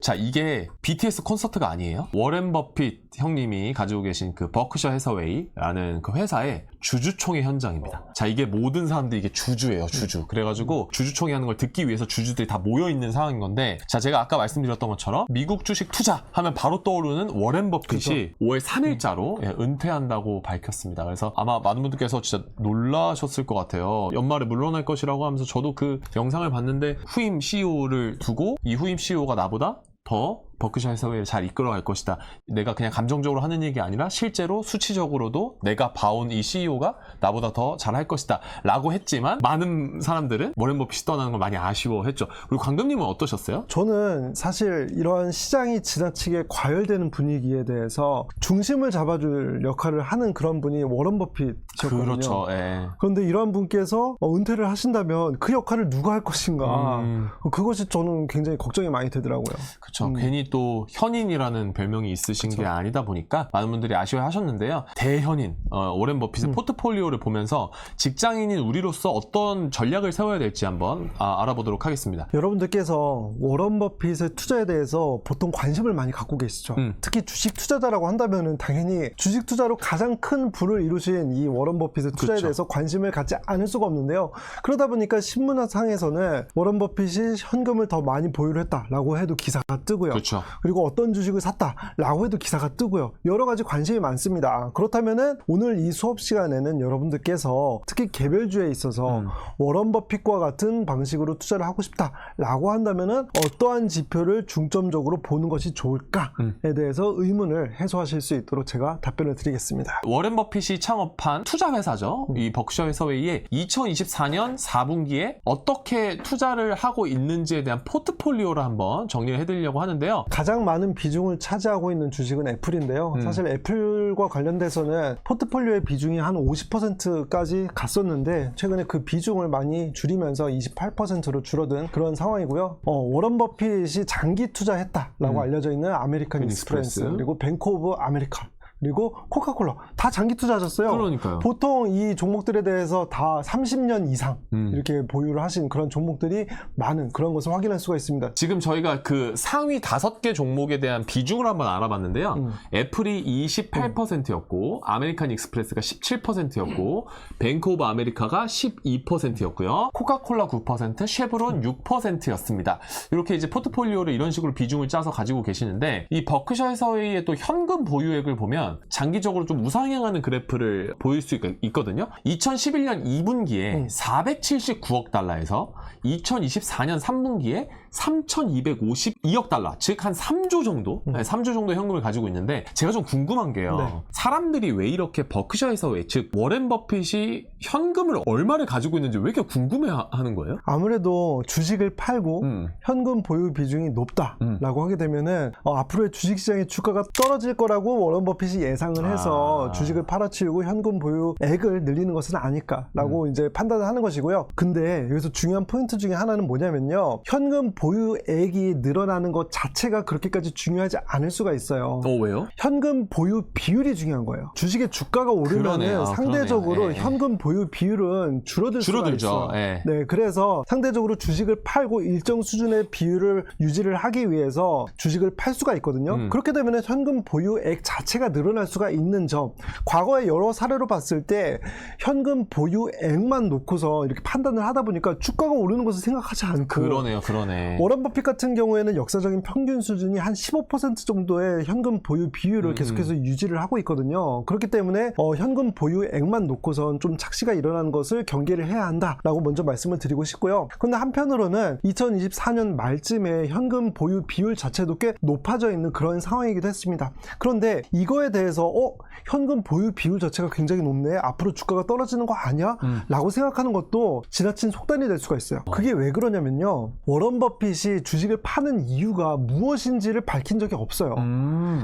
자, 이게 BTS 콘서트가 아니에요. 워렌 버핏 형님이 가지고 계신 그 버크셔 해서웨이라는 그 회사의 주주총회 현장입니다. 자, 이게 모든 사람들이 이게 주주예요, 주주. 그래가지고 주주총회 하는 걸 듣기 위해서 주주들이 다 모여있는 상황인 건데, 자, 제가 아까 말씀드렸던 것처럼 미국 주식 투자 하면 바로 떠오르는 워렌 버핏이 5월 3일자로 은퇴한다고 밝혔습니다. 그래서 아마 많은 분들께서 진짜 놀라셨을 것 같아요. 연말에 물러날 것이라고 하면서 저도 그 영상을 봤는데 후임 CEO를 두고 이 후임 CEO가 나보다 더 버크셔 해서웨이를 잘 이끌어갈 것이다. 내가 그냥 감정적으로 하는 얘기 아니라 실제로 수치적으로도 내가 봐온 이 CEO가 나보다 더 잘할 것이다 라고 했지만, 많은 사람들은 워렌 버핏이 떠나는 걸 많이 아쉬워했죠. 그리고 광금님은 어떠셨어요? 저는 사실 이러한 시장이 지나치게 과열되는 분위기에 대해서 중심을 잡아줄 역할을 하는 그런 분이 워런 버핏이었거든요. 그렇죠. 예. 그런데 이러한 분께서 은퇴를 하신다면 그 역할을 누가 할 것인가, 그것이 저는 굉장히 걱정이 많이 되더라고요. 그렇죠. 괜히 또 현인이라는 별명이 있으신 게 아니다 보니까 많은 분들이 아쉬워하셨는데요. 대현인 워렌 버핏의 포트폴리오를 보면서 직장인인 우리로서 어떤 전략을 세워야 될지 한번 알아보도록 하겠습니다. 여러분들께서 워런 버핏의 투자에 대해서 보통 관심을 많이 갖고 계시죠. 특히 주식 투자자라고 한다면은 당연히 주식 투자로 가장 큰 부를 이루신 이 워런 버핏의 투자에 그렇죠. 대해서 관심을 갖지 않을 수가 없는데요. 그러다 보니까 신문상에서는 워런 버핏이 현금을 더 많이 보유를 했다라고 해도 기사가 뜨고요. 그렇죠. 그리고 어떤 주식을 샀다라고 해도 기사가 뜨고요. 여러 가지 관심이 많습니다. 그렇다면은 오늘 이 수업 시간에는 여러분들께서 특히 개별주에 있어서 워런 버핏과 같은 방식으로 투자를 하고 싶다라고 한다면은 어떠한 지표를 중점적으로 보는 것이 좋을까에 대해서 의문을 해소하실 수 있도록 제가 답변을 드리겠습니다. 워렌 버핏이 창업한 투자 회사죠. 이 버크셔 해서웨이의 2024년 4분기에 어떻게 투자를 하고 있는지에 대한 포트폴리오를 한번 정리를 해드리려고 하는데요. 가장 많은 비중을 차지하고 있는 주식은 애플인데요. 사실 애플과 관련돼서는 포트폴리오의 비중이 한 50%까지 갔었는데 최근에 그 비중을 많이 줄이면서 28%로 줄어든 그런 상황이고요. 워런 버핏이 장기 투자했다라고 알려져 있는 아메리칸 익스프레스, 그리고 뱅크 오브 아메리카, 그리고 코카콜라 다 장기 투자하셨어요. 그러니까요. 보통 이 종목들에 대해서 다 30년 이상 이렇게 보유를 하신 그런 종목들이 많은 그런 것을 확인할 수가 있습니다. 지금 저희가 그 상위 5개 종목에 대한 비중을 한번 알아봤는데요. 애플이 28%였고 아메리칸 익스프레스가 17%였고 뱅크 오브 아메리카가 12%였고요. 코카콜라 9%, 쉐브론 6%였습니다. 이렇게 이제 포트폴리오를 이런 식으로 비중을 짜서 가지고 계시는데, 이 버크셔 해서웨이의 또 현금 보유액을 보면 장기적으로 좀 우상향하는 그래프를 보일 수 있거든요. 2011년 2분기에 479억 달러에서 2024년 3분기에 3,252억 달러, 즉 한 3조 정도? 3조 정도 현금을 가지고 있는데, 제가 좀 궁금한 게요. 네. 사람들이 왜 이렇게 버크셔 해서웨이, 즉 워렌 버핏이 현금을 얼마를 가지고 있는지 왜 이렇게 궁금해하는 거예요? 아무래도 주식을 팔고 현금 보유 비중이 높다라고 하게 되면은 앞으로의 주식시장의 주가가 떨어질 거라고 워런 버핏이 예상을 해서 주식을 팔아치우고 현금 보유액을 늘리는 것은 아닐까라고 이제 판단을 하는 것이고요. 근데 여기서 중요한 포인트 중에 하나는 뭐냐면요. 현금 보유액이 늘어나는 것 자체가 그렇게까지 중요하지 않을 수가 있어요. 왜요? 현금 보유 비율이 중요한 거예요. 주식의 주가가 오르면 상대적으로 현금 보유 비율은 줄어들 수가 있어요. 네, 그래서 상대적으로 주식을 팔고 일정 수준의 비율을 유지를 하기 위해서 주식을 팔 수가 있거든요. 그렇게 되면 현금 보유액 자체가 늘어날 수가 있는 점, 과거의 여러 사례로 봤을 때 현금 보유액만 놓고서 이렇게 판단을 하다 보니까 주가가 오르는 것을 생각하지 않고, 그러네. 워런 버핏 같은 경우에는 역사적인 평균 수준이 한 15% 정도의 현금 보유 비율을 계속해서 유지를 하고 있거든요. 그렇기 때문에 현금 보유액만 놓고선 좀 착시가 일어나는 것을 경계를 해야 한다라고 먼저 말씀을 드리고 싶고요. 그런데 한편으로는 2024년 말쯤에 현금 보유 비율 자체도 꽤 높아져 있는 그런 상황이기도 했습니다. 그런데 이거에 대해서 현금 보유 비율 자체가 굉장히 높네, 앞으로 주가가 떨어지는 거 아니야? 라고 생각하는 것도 지나친 속단이 될 수가 있어요. 그게 왜 그러냐면요, 워런 버핏이 주식을 파는 이유가 무엇인지를 밝힌 적이 없어요.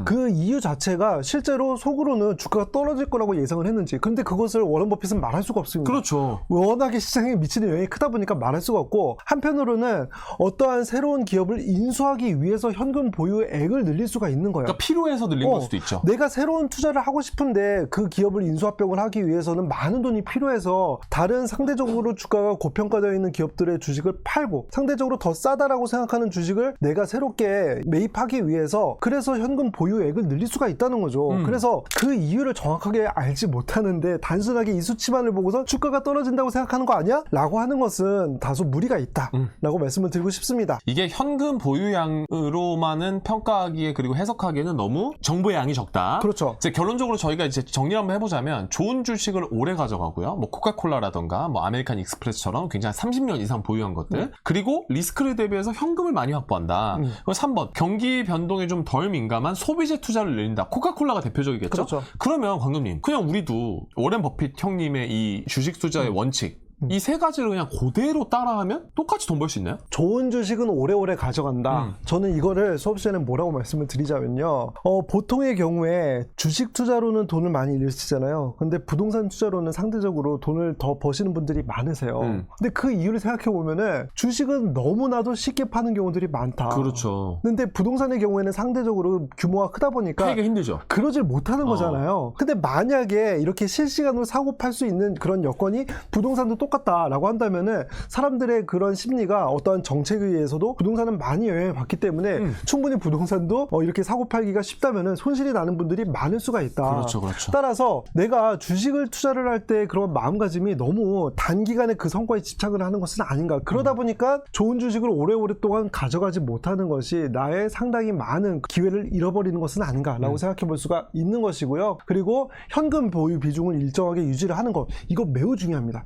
그 이유 자체가 실제로 속으로는 주가가 떨어질 거라고 예상을 했는지, 그런데 그것을 워런 버핏은 말할 수가 없습니다. 그렇죠. 워낙에 시장에 미치는 영향이 크다 보니까 말할 수가 없고, 한편으로는 어떠한 새로운 기업을 인수하기 위해서 현금 보유액을 늘릴 수가 있는 거예요. 그러니까 필요해서 늘린 걸 수도 있죠. 내가 새로운 투자를 하고 싶은데 그 기업을 인수합병을 하기 위해서는 많은 돈이 필요해서 다른 상대적으로 주가가 고평가되어 있는 기업들의 주식을 팔고 상대적으로 더 싸다 싸다라고 생각하는 주식을 내가 새롭게 매입하기 위해서 그래서 현금 보유액을 늘릴 수가 있다는 거죠. 그래서 그 이유를 정확하게 알지 못하는데 단순하게 이 수치만을 보고서 주가가 떨어진다고 생각하는 거 아니야? 라고 하는 것은 다소 무리가 있다 라고 말씀을 드리고 싶습니다. 이게 현금 보유량으로만은 평가하기에 그리고 해석하기에는 너무 정보의 양이 적다. 그렇죠. 이제 결론적으로 저희가 이제 정리를 한번 해보자면 좋은 주식을 오래 가져가고요. 뭐 코카콜라라던가 뭐 아메리칸 익스프레스처럼 굉장히 30년 이상 보유한 것들. 그리고 리스크를 대비해서 현금을 많이 확보한다. 그리고 3번 경기 변동에 좀 덜 민감한 소비재 투자를 늘린다. 코카콜라가 대표적이겠죠? 그렇죠. 그러면 광금님 그냥 우리도 워렌 버핏 형님의 이 주식 투자의 원칙 이 세 가지를 그냥 그대로 따라하면 똑같이 돈 벌 수 있나요? 좋은 주식은 오래오래 가져간다. 저는 이거를 수업 시간에 뭐라고 말씀을 드리자면요. 보통의 경우에 주식 투자로는 돈을 많이 잃으시잖아요. 근데 부동산 투자로는 상대적으로 돈을 더 버시는 분들이 많으세요. 근데 그 이유를 생각해 보면은 주식은 너무나도 쉽게 파는 경우들이 많다. 그렇죠. 근데 부동산의 경우에는 상대적으로 규모가 크다 보니까 파기가 힘들죠. 그러질 못하는 거잖아요. 근데 만약에 이렇게 실시간으로 사고 팔 수 있는 그런 여건이 부동산도 똑같다라고 한다면은 사람들의 그런 심리가 어떠한 정책에 의해서도 부동산은 많이 영향을 받기 때문에 충분히 부동산도 이렇게 사고 팔기가 쉽다면은 손실이 나는 분들이 많을 수가 있다. 그렇죠, 그렇죠. 따라서 내가 주식을 투자를 할 때 그런 마음가짐이 너무 단기간에 그 성과에 집착을 하는 것은 아닌가. 그러다 보니까 좋은 주식을 오랫동안 가져가지 못하는 것이 나의 상당히 많은 기회를 잃어버리는 것은 아닌가라고 생각해 볼 수가 있는 것이고요. 그리고 현금 보유 비중을 일정하게 유지를 하는 것, 이거 매우 중요합니다.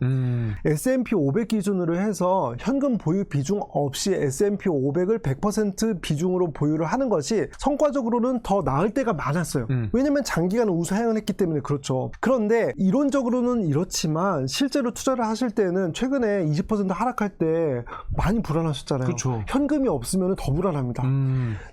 S&P 500 기준으로 해서 현금 보유 비중 없이 S&P 500을 100% 비중으로 보유를 하는 것이 성과적으로는 더 나을 때가 많았어요. 왜냐면 장기간 우상향을 했기 때문에 그렇죠. 그런데 이론적으로는 이렇지만 실제로 투자를 하실 때는 최근에 20% 하락할 때 많이 불안하셨잖아요. 그렇죠. 현금이 없으면 더 불안합니다.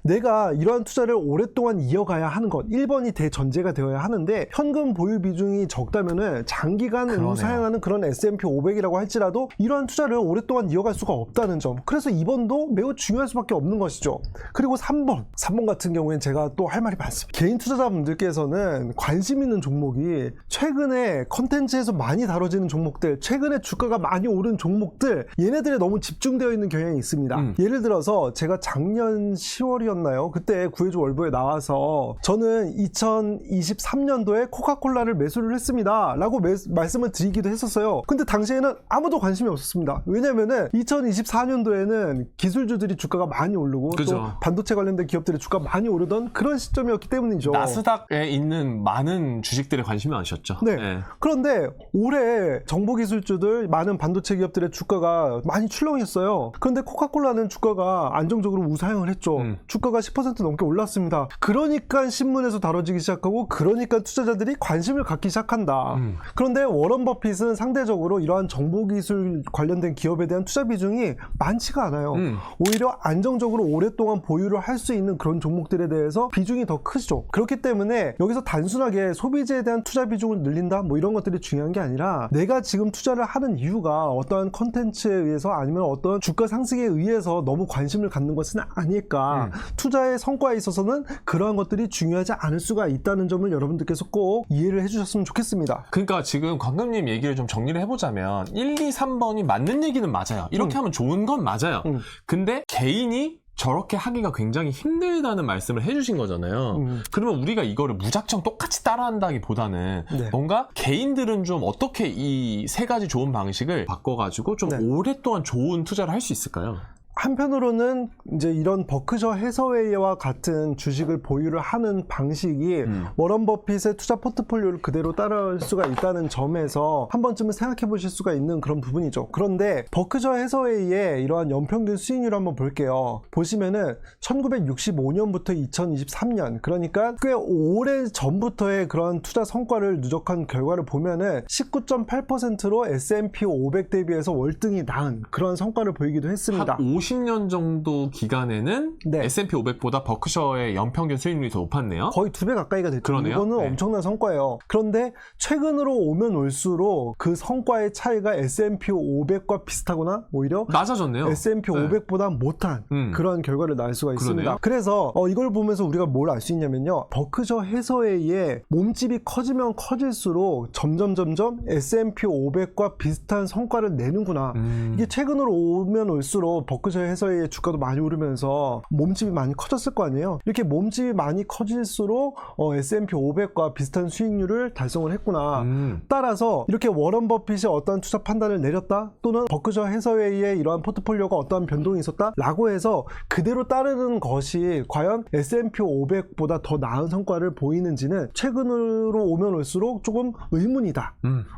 내가 이러한 투자를 오랫동안 이어가야 하는 것 1번이 대전제가 되어야 하는데 현금 보유 비중이 적다면은 장기간 그러네요. 우상향하는 그런 S&P 500이라고 할지라도 이러한 투자를 오랫동안 이어갈 수가 없다는 점. 그래서 2번도 매우 중요할 수밖에 없는 것이죠. 그리고 3번 같은 경우에는 제가 또 할 말이 많습니다. 개인 투자자분들께서는 관심 있는 종목이 최근에 컨텐츠에서 많이 다뤄지는 종목들, 최근에 주가가 많이 오른 종목들, 얘네들에 너무 집중되어 있는 경향이 있습니다. 예를 들어서 제가 작년 10월이었나요? 그때 구해줘 월보에 나와서 저는 2023년도에 코카콜라를 매수를 했습니다 라고 말씀을 드리기도 했었어요. 근데 당시에는 아무도 관심이 없었습니다. 왜냐면은 2024년도에는 기술주들이 주가가 많이 오르고 그죠. 또 반도체 관련된 기업들의 주가가 많이 오르던 그런 시점이었기 때문이죠. 나스닥에 있는 많은 주식들에 관심이 많으셨죠. 네. 그런데 올해 정보기술주들 많은 반도체 기업들의 주가가 많이 출렁였어요. 그런데 코카콜라는 주가가 안정적으로 우상향을 했죠. 주가가 10% 넘게 올랐습니다. 그러니까 신문에서 다뤄지기 시작하고 그러니까 투자자들이 관심을 갖기 시작한다. 그런데 워런 버핏은 상대적으로 이러한 정보기술 관련된 기업에 대한 투자 비중이 많지가 않아요. 오히려 안정적으로 오랫동안 보유를 할 수 있는 그런 종목들에 대해서 비중이 더 크죠. 그렇기 때문에 여기서 단순하게 소비재에 대한 투자 비중을 늘린다 뭐 이런 것들이 중요한 게 아니라 내가 지금 투자를 하는 이유가 어떠한 컨텐츠에 의해서 아니면 어떤 주가 상승에 의해서 너무 관심을 갖는 것은 아닐까. 투자의 성과에 있어서는 그러한 것들이 중요하지 않을 수가 있다는 점을 여러분들께서 꼭 이해를 해주셨으면 좋겠습니다. 그러니까 지금 광금님 얘기를 좀 정리를 해보자면 1, 2, 3번이 맞는 얘기는 맞아요. 이렇게 하면 좋은 건 맞아요. 근데 개인이 저렇게 하기가 굉장히 힘들다는 말씀을 해주신 거잖아요. 그러면 우리가 이거를 무작정 똑같이 따라한다기보다는 네. 뭔가 개인들은 좀 어떻게 이 세 가지 좋은 방식을 바꿔가지고 좀 네. 오랫동안 좋은 투자를 할 수 있을까요? 한편으로는 이제 이런 버크셔 해서웨이와 같은 주식을 보유를 하는 방식이 워런 버핏의 투자 포트폴리오를 그대로 따라할 수가 있다는 점에서 한 번쯤은 생각해 보실 수가 있는 그런 부분이죠. 그런데 버크셔 해서웨이의 이러한 연평균 수익률을 한번 볼게요. 보시면은 1965년부터 2023년, 그러니까 꽤 오래 전부터의 그런 투자 성과를 누적한 결과를 보면은 19.8%로 S&P 500 대비해서 월등히 나은 그런 성과를 보이기도 했습니다. 한 50년 정도 기간에는 네. S&P 500보다 버크셔의 연평균 수익률이 더 높았네요. 거의 2배 가까이가 됐죠. 그러네요. 이거는 네. 엄청난 성과예요. 그런데 최근으로 오면 올수록 그 성과의 차이가 S&P 500과 비슷하거나 오히려 낮아졌네요. S&P 네. 500보다 못한 그런 결과를 날 수가 있습니다. 그러네요. 그래서 이걸 보면서 우리가 뭘 알 수 있냐면요. 버크셔 해서웨이의 몸집이 커지면 커질수록 점점 S&P 500과 비슷한 성과를 내는구나. 이게 최근으로 오면 올수록 버크셔 버크셔 해서웨이의 주가도 많이 오르면서 몸집이 많이 커졌을 거 아니에요. 이렇게 몸집이 많이 커질수록 S&P 500과 비슷한 수익률을 달성을 했구나. 따라서 이렇게 워런 버핏이 어떠한 투자 판단을 내렸다, 또는 버크셔 해서웨이의 이러한 포트폴리오가 어떠한 변동이 있었다 라고 해서 그대로 따르는 것이 과연 S&P 500보다 더 나은 성과를 보이는지는 최근으로 오면 올수록 조금 의문이다.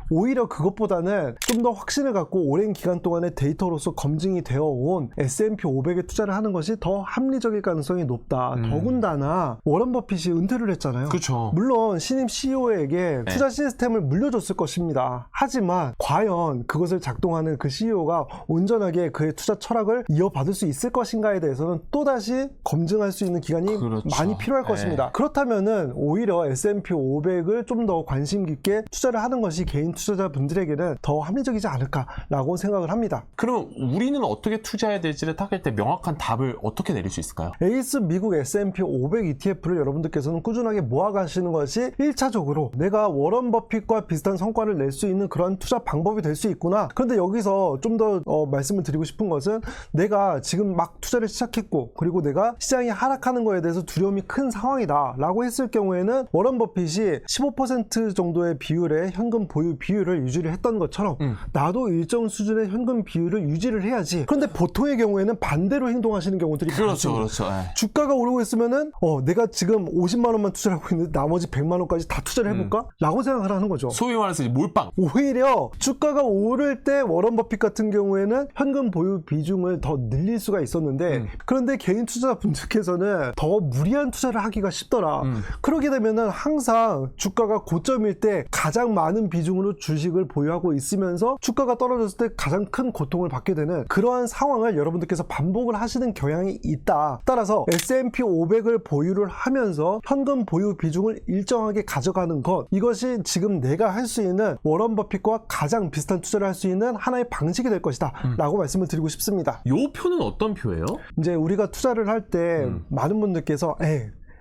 오히려 그것보다는 좀 더 확신을 갖고 오랜 기간 동안의 데이터로서 검증이 되어 온 S&P 500에 투자를 하는 것이 더 합리적일 가능성이 높다. 더군다나 워런 버핏이 은퇴를 했잖아요. 그렇죠. 물론 신임 CEO에게 투자 시스템을 물려줬을 것입니다. 하지만 과연 그것을 작동하는 그 CEO가 온전하게 그의 투자 철학을 이어받을 수 있을 것인가에 대해서는 또다시 검증할 수 있는 기간이 그렇죠. 많이 필요할 것입니다. 그렇다면은 오히려 S&P 500을 좀 더 관심 깊게 투자를 하는 것이 개인 투자자분들에게는 더 합리적이지 않을까라고 생각을 합니다. 그러면 우리는 어떻게 투자해야 될지를 탁할 때 명확한 답을 어떻게 내릴 수 있을까요? 에이스 미국 S&P 500 ETF를 여러분들께서는 꾸준하게 모아가시는 것이 1차적으로 내가 워런 버핏과 비슷한 성과를 낼 수 있는 그런 투자 방법이 될 수 있구나. 그런데 여기서 좀 더 말씀을 드리고 싶은 것은, 내가 지금 막 투자를 시작했고 그리고 내가 시장이 하락하는 거에 대해서 두려움이 큰 상황이다 라고 했을 경우에는 워런 버핏이 15% 정도의 비율의 현금 보유 비율을 유지를 했던 것처럼 나도 일정 수준의 현금 비율을 유지를 해야지. 그런데 보통의 경우에는 반대로 행동하시는 경우들이 그렇죠, 많습니다. 그렇죠. 주가가 오르고 있으면은 내가 지금 50만 원만 투자를 하고 있는데 나머지 100만 원까지 다 투자를 해볼까? 라고 생각을 하는 거죠. 소위 말해서 이제 몰빵. 오히려 주가가 오를 때 워런 버핏 같은 경우에는 현금 보유 비중을 더 늘릴 수가 있었는데, 그런데 개인 투자자분들께서는 더 무리한 투자를 하기가 쉽더라. 그러게 되면은 항상 주가가 고점일 때 가장 많은 비중으로 주식을 보유하고 있으면서 주가가 떨어졌을 때 가장 큰 고통을 받게 되는 그러한 상황을 여러분들께서 반복을 하시는 경향이 있다. 따라서 S&P 500을 보유를 하면서 현금 보유 비중을 일정하게 가져가는 것, 이것이 지금 내가 할 수 있는 워런 버핏과 가장 비슷한 투자를 할 수 있는 하나의 방식이 될 것이다 라고 말씀을 드리고 싶습니다. 요 표는 어떤 표예요? 이제 우리가 투자를 할 때 많은 분들께서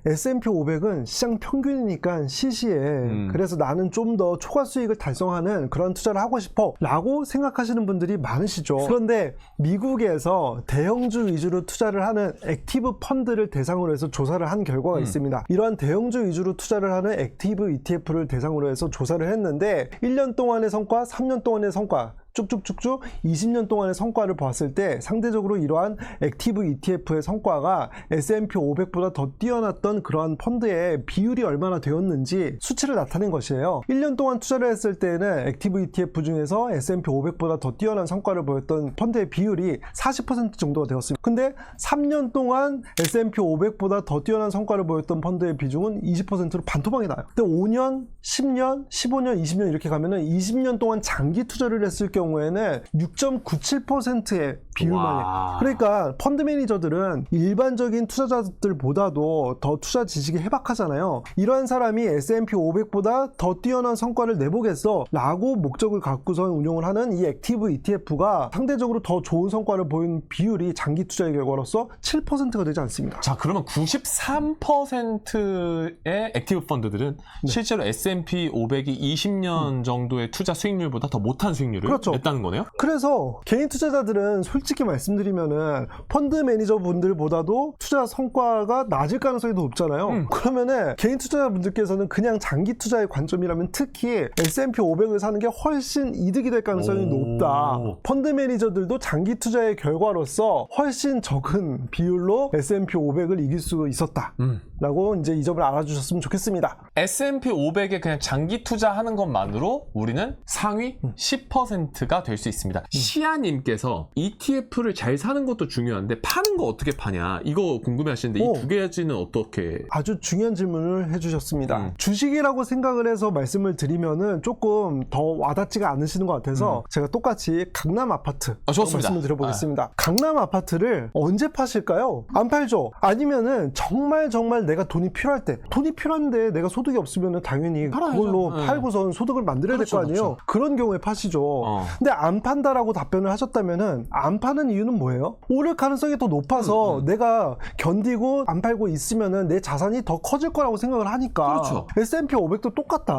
S&P 500은 시장 평균이니까 시시해. 그래서 나는 좀 더 초과 수익을 달성하는 그런 투자를 하고 싶어 라고 생각하시는 분들이 많으시죠. 그런데 미국에서 대형주 위주로 투자를 하는 액티브 펀드를 대상으로 해서 조사를 한 결과가 있습니다. 이러한 대형주 위주로 투자를 하는 액티브 ETF를 대상으로 해서 조사를 했는데 1년 동안의 성과, 3년 동안의 성과, 쭉쭉쭉쭉 20년 동안의 성과를 봤을 때 상대적으로 이러한 액티브 ETF의 성과가 S&P 500보다 더 뛰어났던 그러한 펀드의 비율이 얼마나 되었는지 수치를 나타낸 것이에요. 1년 동안 투자를 했을 때는 액티브 ETF 중에서 S&P 500보다 더 뛰어난 성과를 보였던 펀드의 비율이 40% 정도가 되었습니다. 근데 3년 동안 S&P 500보다 더 뛰어난 성과를 보였던 펀드의 비중은 20%로 반토막이 나요. 근데 5년, 10년, 15년, 20년 이렇게 가면은 20년 동안 장기 투자를 했을 경우에는 6.97%의 비율만 해요. 그러니까 펀드 매니저들은 일반적인 투자자들보다도 더 투자 지식이 해박하잖아요. 이러한 사람이 S&P 500보다 더 뛰어난 성과를 내보겠어 라고 목적을 갖고서 운용을 하는 이 액티브 ETF가 상대적으로 더 좋은 성과를 보인 비율이 장기 투자의 결과로서 7%가 되지 않습니다. 자, 그러면 93%의 액티브 펀드들은 실제로 S&P 500이 20년 정도의 투자 수익률보다 더 못한 수익률을 냈다는 거네요? 그래서 개인 투자자들은 솔직히 말씀드리면은 펀드 매니저분들보다도 투자 성과가 낮을 가능성이 더 높잖아요. 그러면은 개인 투자자분들께서는 그냥 장기 투자의 관점이라면 특히 S&P 500을 사는 게 훨씬 이득이 될 가능성이 높다. 펀드 매니저들도 장기 투자의 결과로서 훨씬 적은 비율로 S&P 500을 이길 수 있었다. 라고 이제 이 점을 알아주셨으면 좋겠습니다. S&P 500에 그냥 장기 투자하는 것만으로 우리는 상위 10%가 될 수 있습니다. 시아님께서 ETF를 잘 사는 것도 중요한데 파는 거 어떻게 파냐 이거 궁금해 하시는데 이 두 가지는 어떻게? 아주 중요한 질문을 해주셨습니다. 주식이라고 생각을 해서 말씀을 드리면은 조금 더 와닿지가 않으시는 것 같아서 제가 똑같이 강남 아파트 말씀을 드려보겠습니다. 강남 아파트를 언제 파실까요? 안 팔죠. 아니면은 정말 내가 돈이 필요할 때, 돈이 필요한데 내가 소득이 없으면 당연히 그걸로 팔고선 소득을 만들어야 될 거 아니에요. 그런 경우에 파시죠. 근데 안 판다라고 답변을 하셨다면은 안 안 파는 이유는 뭐예요? 오를 가능성이 더 높아서 내가 견디고 안 팔고 있으면은 내 자산이 더 커질 거라고 생각을 하니까. 그렇죠. S&P 500도 똑같다.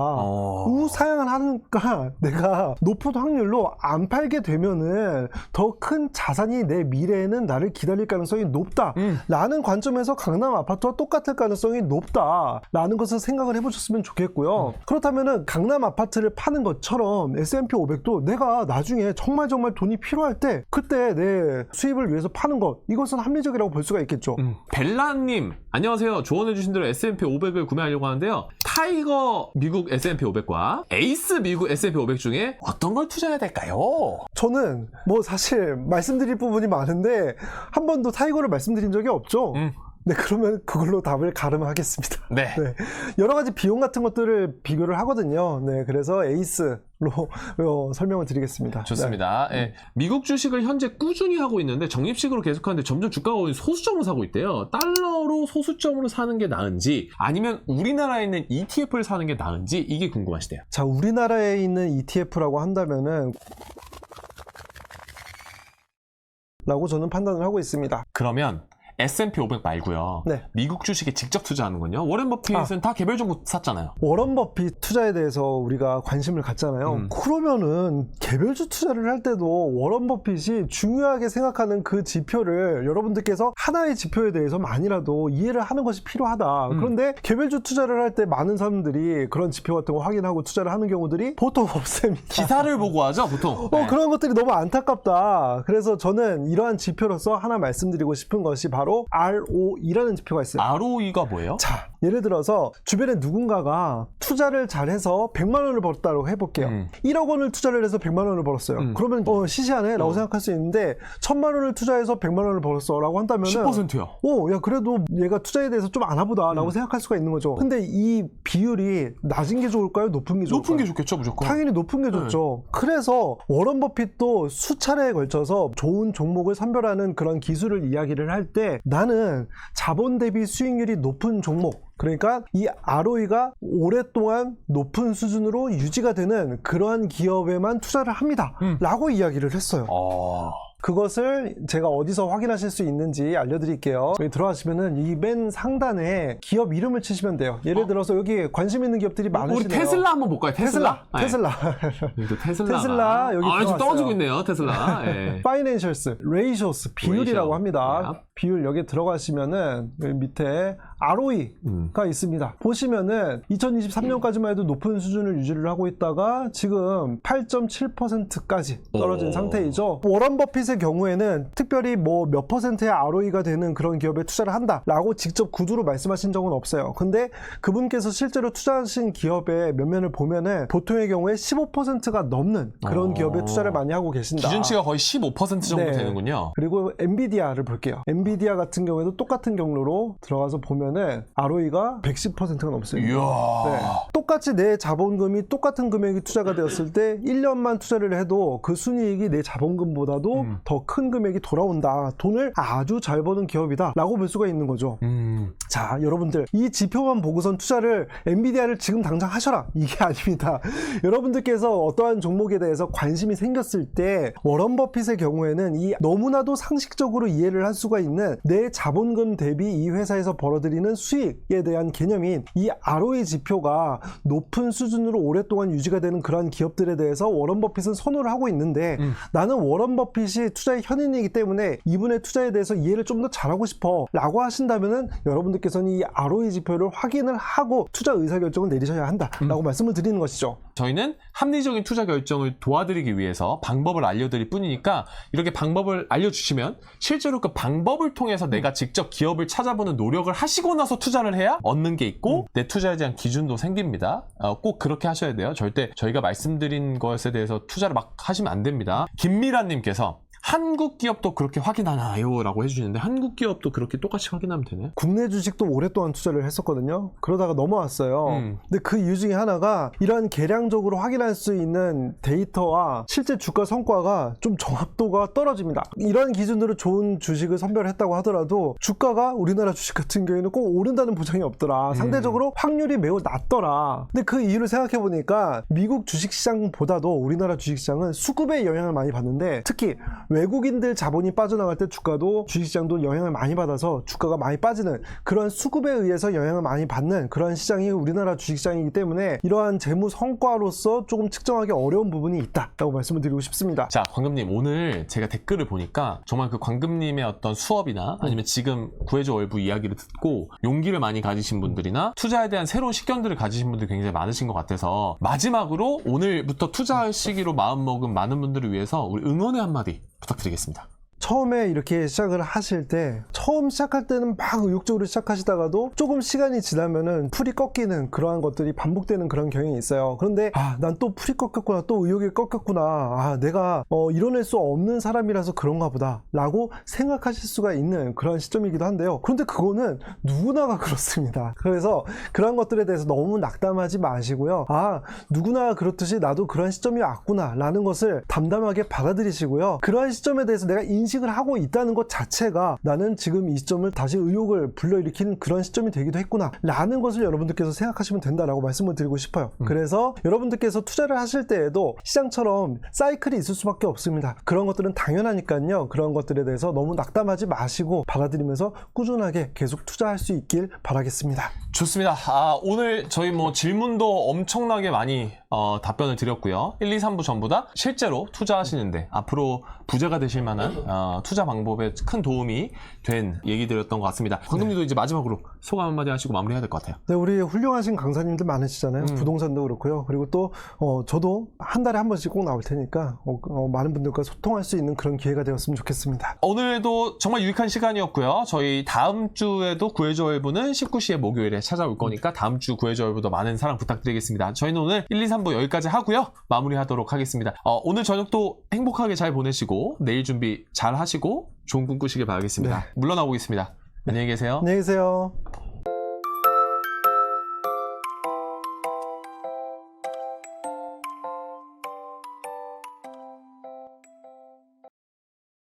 우상향을 하니까 내가 높은 확률로 안 팔게 되면은 더 큰 자산이 내 미래에는 나를 기다릴 가능성이 높다. 라는 관점에서 강남 아파트와 똑같을 가능성이 높다. 라는 것을 생각을 해보셨으면 좋겠고요. 그렇다면은 강남 아파트를 파는 것처럼 S&P 500도 내가 나중에 정말 돈이 필요할 때 그때 내 수입을 위해서 파는 것, 이것은 합리적이라고 볼 수가 있겠죠. 벨라님 안녕하세요. 조언해주신 대로 S&P 500을 구매하려고 하는데요. 타이거 미국 S&P 500과 에이스 미국 S&P 500 중에 어떤 걸 투자해야 될까요? 저는 뭐 사실 말씀드릴 부분이 많은데 한 번도 타이거를 말씀드린 적이 없죠. 네, 그러면 그걸로 답을 가름하겠습니다. 네. 네. 여러 가지 비용 같은 것들을 비교를 하거든요. 네, 그래서 에이스로 설명을 드리겠습니다. 좋습니다. 예, 미국 주식을 현재 꾸준히 하고 있는데 적립식으로 계속하는데 점점 주가가 소수점을 사고 있대요. 달러로 소수점으로 사는 게 나은지 아니면 우리나라에 있는 ETF를 사는 게 나은지 이게 궁금하시대요. 자, 우리나라에 있는 ETF라고 한다면은 라고 저는 판단을 하고 있습니다. 그러면 S&P 500 말고요. 네. 미국 주식에 직접 투자하는군요. 워렌 버핏은 다 개별 종목 샀잖아요. 워런 버핏 투자에 대해서 우리가 관심을 갖잖아요. 그러면은 개별주 투자를 할 때도 워런 버핏이 중요하게 생각하는 그 지표를 여러분들께서 하나의 지표에 대해서만이라도 이해를 하는 것이 필요하다. 그런데 개별주 투자를 할 때 많은 사람들이 그런 지표 같은 거 확인하고 투자를 하는 경우들이 보통 없습니다. 기사를 보고 하죠, 보통. 네. 그런 것들이 너무 안타깝다. 그래서 저는 이러한 지표로서 하나 말씀드리고 싶은 것이 바로 ROE라는 지표가 있어요. ROE가 뭐예요? 자, 예를 들어서 주변에 누군가가 투자를 잘해서 100만 원을 벌었다고 해볼게요. 1억 원을 투자를 해서 100만 원을 벌었어요. 그러면 시시하네 라고 생각할 수 있는데 1000만 원을 투자해서 100만 원을 벌었어 라고 한다면 10%요. 야, 그래도 얘가 투자에 대해서 좀 아나 보다 라고 생각할 수가 있는 거죠. 근데 이 비율이 낮은 게 좋을까요? 높은 게 좋을까요? 높은 게 좋겠죠, 무조건. 당연히 높은 게 좋죠. 그래서 워런 버핏도 수차례에 걸쳐서 좋은 종목을 선별하는 그런 기술을 이야기를 할 때 나는 자본 대비 수익률이 높은 종목, 그러니까 이 ROE가 오랫동안 높은 수준으로 유지가 되는 그러한 기업에만 투자를 합니다. 라고 이야기를 했어요. 그것을 제가 어디서 확인하실 수 있는지 알려드릴게요. 여기 들어가시면은 이 맨 상단에 기업 이름을 치시면 돼요. 예를 들어서 여기 관심 있는 기업들이 많으시네요. 우리 테슬라 한번 볼까요? 테슬라. 테슬라. 테슬라 여기 지금 들어갔어요. 떨어지고 있네요, 테슬라. 네. 파이낸셜스, 레이셔스, 비율이라고 레이셔. 합니다. 비율 여기 들어가시면은 여기 밑에 ROE가 있습니다. 보시면은 2023년까지만 해도 높은 수준을 유지를 하고 있다가 지금 8.7%까지 떨어진 상태이죠. 워런 버핏의 경우에는 특별히 뭐 몇 퍼센트의 ROE가 되는 그런 기업에 투자를 한다라고 직접 구두로 말씀하신 적은 없어요. 근데 그분께서 실제로 투자하신 기업의 면면을 보면은 보통의 경우에 15%가 넘는 그런 기업에 투자를 많이 하고 계신다. 기준치가 거의 15% 정도 네. 되는군요. 그리고 엔비디아를 볼게요. 엔비디아 같은 경우에도 똑같은 경로로 들어가서 보면은 ROE가 110%가 넘습니다. 이야. 네. 똑같이 내 자본금이 똑같은 금액이 투자가 되었을 때 1년만 투자를 해도 그 순이익이 내 자본금보다도 더 큰 금액이 돌아온다. 돈을 아주 잘 버는 기업이다 라고 볼 수가 있는 거죠. 자, 여러분들 이 지표만 보고선 투자를 엔비디아를 지금 당장 하셔라 이게 아닙니다. 여러분들께서 어떠한 종목에 대해서 관심이 생겼을 때 워런 버핏의 경우에는 이 너무나도 상식적으로 이해를 할 수가 있는 내 자본금 대비 이 회사에서 벌어들이는 수익에 대한 개념인 이 ROE 지표가 높은 수준으로 오랫동안 유지가 되는 그러한 기업들에 대해서 워런 버핏은 선호를 하고 있는데 나는 워런 버핏이 투자의 현인이기 때문에 이분의 투자에 대해서 이해를 좀 더 잘하고 싶어 라고 하신다면은 여러분들께서는 이 ROE 지표를 확인을 하고 투자 의사결정을 내리셔야 한다 라고 말씀을 드리는 것이죠. 저희는 합리적인 투자 결정을 도와드리기 위해서 방법을 알려드릴 뿐이니까 이렇게 방법을 알려주시면 실제로 그 방법을 통해서 내가 직접 기업을 찾아보는 노력을 하시고 나서 투자를 해야 얻는 게 있고 내 투자에 대한 기준도 생깁니다. 꼭 그렇게 하셔야 돼요. 절대 저희가 말씀드린 것에 대해서 투자를 막 하시면 안 됩니다. 김미라님께서 한국 기업도 그렇게 확인하나요? 라고 해주시는데 한국 기업도 그렇게 똑같이 확인하면 되나요? 국내 주식도 오랫동안 투자를 했었거든요. 그러다가 넘어왔어요. 근데 그 이유 중에 하나가 이런 계량적으로 확인할 수 있는 데이터와 실제 주가 성과가 좀 정확도가 떨어집니다. 이런 기준으로 좋은 주식을 선별했다고 하더라도 주가가 우리나라 주식 같은 경우에는 꼭 오른다는 보장이 없더라. 상대적으로 확률이 매우 낮더라. 근데 그 이유를 생각해 보니까 미국 주식시장보다도 우리나라 주식시장은 수급의 영향을 많이 받는데 특히 외국인들 자본이 빠져나갈 때 주가도 주식시장도 영향을 많이 받아서 주가가 많이 빠지는 그런 수급에 의해서 영향을 많이 받는 그런 시장이 우리나라 주식시장이기 때문에 이러한 재무 성과로서 조금 측정하기 어려운 부분이 있다라고 말씀을 드리고 싶습니다. 자, 광금님, 오늘 제가 댓글을 보니까 정말 그 광금님의 어떤 수업이나 아니면 지금 구해줘 월부 이야기를 듣고 용기를 많이 가지신 분들이나 투자에 대한 새로운 식견들을 가지신 분들이 굉장히 많으신 것 같아서 마지막으로 오늘부터 투자할 시기로 마음먹은 많은 분들을 위해서 우리 응원의 한마디 부탁드리겠습니다. 처음에 이렇게 시작을 하실 때 처음 시작할 때는 막 의욕적으로 시작하시다가도 조금 시간이 지나면은 풀이 꺾이는 그러한 것들이 반복되는 그런 경향이 있어요. 그런데 난 또 풀이 꺾였구나, 또 의욕이 꺾였구나, 내가 이뤄낼 수 없는 사람이라서 그런가 보다 라고 생각하실 수가 있는 그런 시점이기도 한데요. 그런데 그거는 누구나가 그렇습니다. 그래서 그런 것들에 대해서 너무 낙담하지 마시고요. 누구나 그렇듯이 나도 그런 시점이 왔구나 라는 것을 담담하게 받아들이시고요. 그러한 시점에 대해서 내가 인식을 하고 있다는 것 자체가 나는 지금 이 시점을 다시 의욕을 불러일으키는 그런 시점이 되기도 했구나 라는 것을 여러분들께서 생각하시면 된다라고 말씀을 드리고 싶어요. 그래서 여러분들께서 투자를 하실 때에도 시장처럼 사이클이 있을 수밖에 없습니다. 그런 것들은 당연하니까요. 그런 것들에 대해서 너무 낙담하지 마시고 받아들이면서 꾸준하게 계속 투자할 수 있길 바라겠습니다. 좋습니다. 오늘 저희 질문도 엄청나게 많이 답변을 드렸고요. 1, 2, 3부 전부 다 실제로 투자하시는데 앞으로 부자가 되실 만한 투자 방법에 큰 도움이 된 얘기 드렸던 것 같습니다. 광금님도 이제 마지막으로 소감 한마디 하시고 마무리해야 될 것 같아요. 네, 우리 훌륭하신 강사님들 많으시잖아요. 부동산도 그렇고요. 그리고 또 저도 한 달에 한 번씩 꼭 나올 테니까 많은 분들과 소통할 수 있는 그런 기회가 되었으면 좋겠습니다. 오늘도 정말 유익한 시간이었고요. 저희 다음 주에도 구해줘 월부는 19시에 목요일에 찾아올 거니까 다음 주 구해줘 월부도 많은 사랑 부탁드리겠습니다. 저희는 오늘 1, 2, 3부 여기까지 하고요. 마무리하도록 하겠습니다. 오늘 저녁도 행복하게 잘 보내시고 내일 준비 잘 하시고 좋은 꿈 꾸시길 바라겠습니다. 네. 물러나보겠습니다. 안녕히 계세요. 안녕히 계세요.